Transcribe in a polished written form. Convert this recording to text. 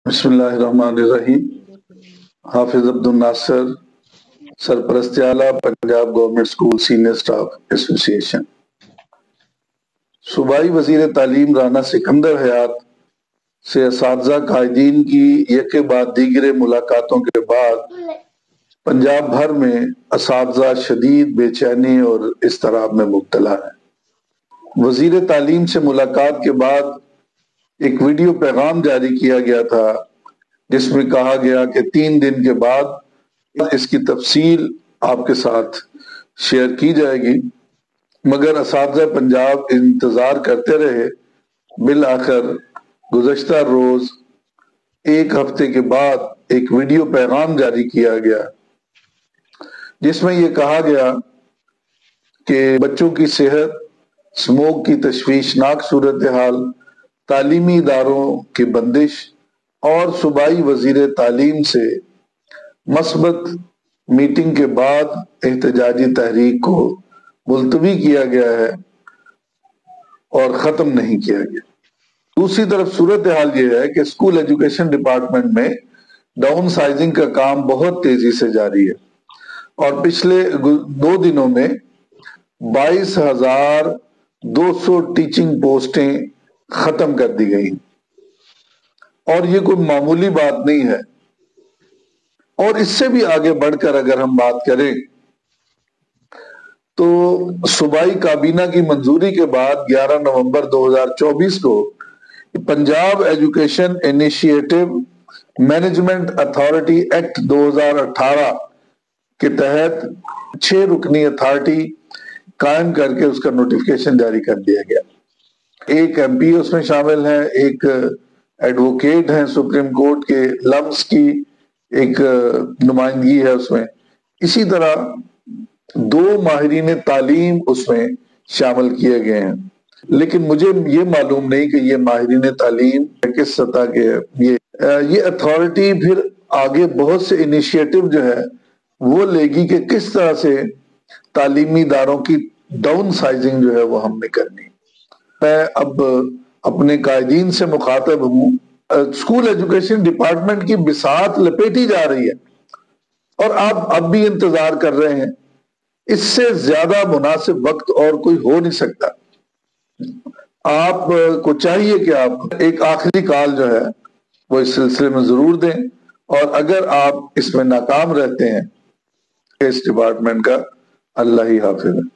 بسم اللہ الرحمن الرحیم۔ حافظ عبد الناصر، سرپرست اعلیٰ Punjab government school senior staff ایسوسی ایشن۔ صوبائی وزیر تعلیم رانا سکندر حیات سے اساتذہ قائدین کی یکے بعد دیگر ملاقاتوں کے بعد پنجاب بھر میں اساتذہ شدید بے چینی اور اضطراب میں مبتلا ہیں۔ وزیر تعلیم سے ملاقات کے بعد ایک ویڈیو پیغام جاری کیا گیا تھا جس میں کہا گیا کہ 3 دن کے بعد اس کی تفصیل آپ کے ساتھ شیئر کی جائے گی، مگر اساتذہ پنجاب انتظار کرتے رہے۔ بالآخر گزشتہ روز 1 ہفتے کے بعد ایک ویڈیو پیغام جاری کیا گیا جس میں یہ کہا گیا کہ بچوں کی صحت، اسموک کی تشویشناک صورتحال، تعلیمی اداروں کی بندش اور صوبائی وزیر تعلیم سے مثبت میٹنگ کے بعد احتجاجی تحریک کو ملتوی کیا گیا ہے اور ختم نہیں کیا گیا۔ دوسری طرف صورتحال یہ ہے کہ اسکول ایجوکیشن ڈپارٹمنٹ میں ڈاؤن سائزنگ کا کام بہت تیزی سے جاری ہے اور پچھلے 2 دنوں میں 22,200 ٹیچنگ پوسٹیں ختم کر دی گئی، اور یہ کوئی معمولی بات نہیں ہے۔ اور اس سے بھی آگے بڑھ کر اگر ہم بات کریں تو صوبائی کابینہ کی منظوری کے بعد 11 نومبر 2024 کو Punjab education initiative management authority act 2018 کے تحت 6 رکنی اتھارٹی قائم کر کے اس کا نوٹیفکیشن جاری کر دیا گیا۔ ایک ایم پی اس میں شامل ہیں، ایک ایڈوکیٹ ہیں سپریم کورٹ کے، لمس کی ایک نمائندگی ہے اس میں، اسی طرح 2 ماہرین تعلیم اس میں شامل کیے گئے ہیں۔ لیکن مجھے یہ معلوم نہیں کہ یہ ماہرین تعلیم کس سطح کے ہیں۔ یہ اتھارٹی پھر آگے بہت سے انیشیٹو جو ہے وہ لے گی کہ کس طرح سے تعلیمی اداروں کی ڈاؤن سائزنگ جو ہے وہ ہم نے کرنی۔ میں اب اپنے قائدین سے مخاطب ہوں۔ اسکول ایجوکیشن ڈپارٹمنٹ کی بساط لپیٹی جا رہی ہے اور آپ اب بھی انتظار کر رہے ہیں۔ اس سے زیادہ مناسب وقت اور کوئی ہو نہیں سکتا۔ آپ کو چاہیے کہ آپ ایک آخری کال جو ہے وہ اس سلسلے میں ضرور دیں، اور اگر آپ اس میں ناکام رہتے ہیں اس ڈپارٹمنٹ کا اللہ ہی حافظ ہے۔